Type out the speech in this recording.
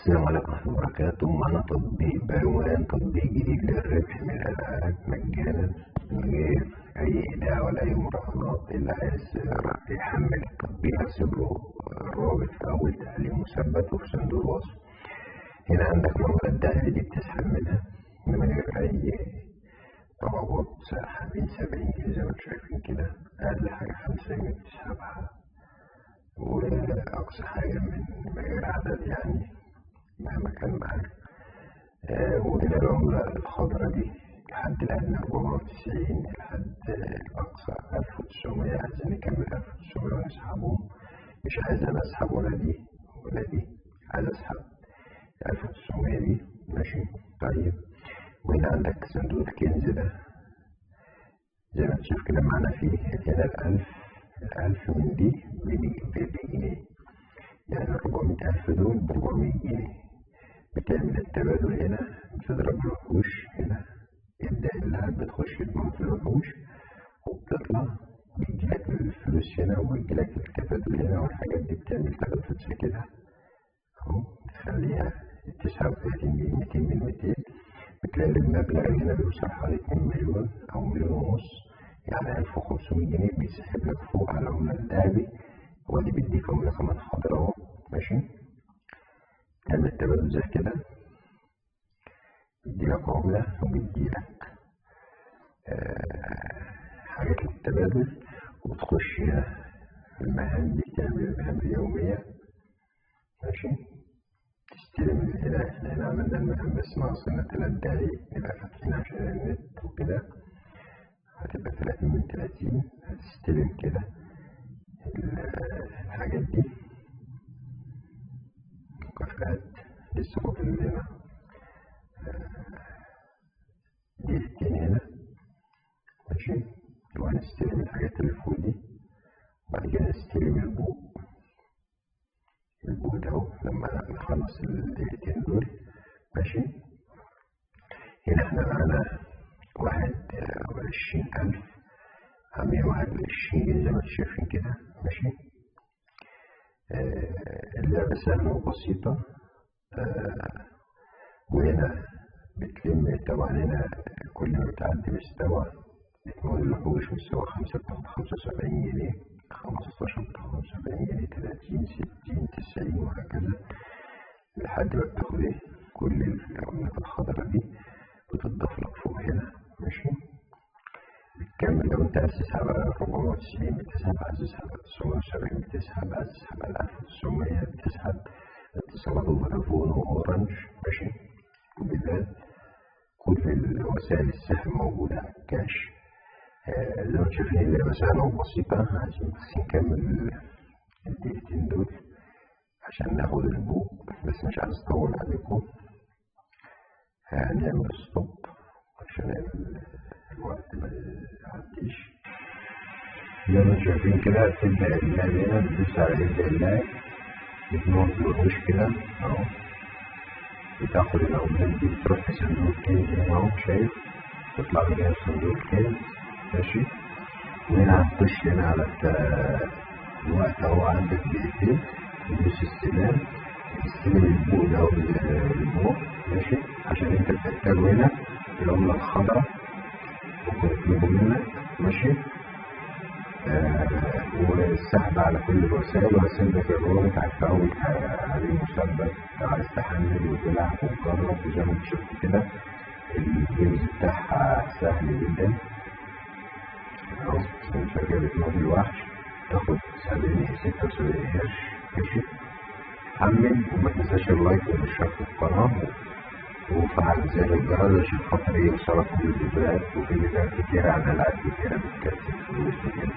السلام عليكم ورحمة الله وبركاته. معنا تطبيق بعنوان تطبيق جديد للربح من الألعاب مجانا من غير أي إيداع ولا أي مراهنات. اللي عايز يحمل التطبيق هسيب له الرابط في أول تعليق مثبت وفي صندوق الوصف. هنا عندك نمرة الدخل دي بتسحب منها من غير أي طلبات، ساحبين 70 جنيه زي ما انتم شايفين كده. أقل حاجة 5 جنيه بتسحبها، وأقصى حاجة من غير عدد يعني مهما كان معاك. وهنا العملة الخضرا دي الحد الأدنى 490 الحد الأقصى 1900. عايزين نكمل 1900 ونسحبهم. مش عايز أنا أسحب ولا دي ولا دي، عايز أسحب 1900 دي. ماشي طيب. وهنا عندك صندوق الكنز ده زي ما تشوف كده معانا فيه هنا الألف من دي بجنيه، يعني 400,000 دول ب400 جنيه. بتعمل التبادل هنا، بتضرب الوحوش هنا، يبدأ اللعب بتخش تموت الوحوش وبتطلع، بيجيلك الفلوس هنا وبيجيلك التبادل هنا، والحاجات دي بتعمل تغلفات كده أهو، تخليها 39 جنيه 200 من 200. بتلاقي المبلغ هنا بيوصل حوالي 2 مليون أو 1.5 مليون، يعني 1500 جنيه بيسحب لك فوق على العملة الذهبي، ودي بيديك عملة كمان خضرا أهو. ماشي، تعمل تبادل زي كده، بيديلك عملة وبيديلك حاجات للتبادل، وتخش هنا في المهام دي تعمل المهام اليومية. ماشي، تستلم من هنا. احنا هنا عملنا المهام بس ناقصنا 3 دقايق نبقى فاتحين عشان النت وكده، هتبقى 30 من 30. هتستلم كده الحاجات دي مكافآت. لسه فاضل لنا دقيقتين هنا. ماشي، وهنستلم الحاجات اللي فوق دي، وبعد كده نستلم البوق ده اهو لما نخلص الدقيقتين دول. ماشي، هنا احنا معانا 21,000 121 جنيه زي ما انتم شايفين كده. ماشي، اللعبة سهلة وبسيطة. وهنا بتلم طبعا، هنا كل ما بتعدي مستوى بتمول الوحوش. مستوى 5 بتاخد 75 جنيه، 15 بتاخد 75 جنيه، 30 60 90 وهكذا لحد ما بتاخد كل العملات الخضرا دي بتضاف لك فوق هنا. ماشي، بتكمل. لو انت عايز تسحب على 490 بتسحب، عايز تسحب على 970 بتسحب، عايز تسحب على 1900 بتسحب. اتصالات وفودافون وأورنج. ماشي، وبالذات كل الوسائل السحب موجودة كاش. زي ما شايفين اللعبة سهلة وبسيطة. عايزين بس نكمل الدقيقتين دول عشان ناخد البوق، بس مش عايز أطول عليكم. هنعمل ستوب عشان الوقت ما يعديش. زي ما شايفين كده تبدأ اللعب هنا، بتدوس على يبدأ اللعب، بتموت الوحوش كده أهو، بتاخد العملات دي بتروح في صندوق الكنز هنا أهو، شايف تطلع بجانب صندوق الكنز. ماشي، وهنا هتخش هنا على الوقت أهو، عندك دقيقتين تدوس استلام، تستلم البوق ده والبوق. ماشي، عشان انت بتحتاجه هنا العملة الخضرا ممكن يطلبوا منك. ماشي، والسحب على كل الوسائل. وهسيب لك الرابط في أول عليه مثبت، عايز تحمل وتلعب وتجرب. وزي ما انت شفت كده الجيمز بتاعها سهل جدا اهو. انت كده بتموت الوحش تاخد 76 قرش. ماشي، حمل وما تنساش اللايك والاشتراك في القناة وفعل زر الجرس عشان خاطر يوصلك كل الفيديوهات. وفي فيديوهات كتيرة عن ألعاب كتيرة بتكسب فلوس كتير.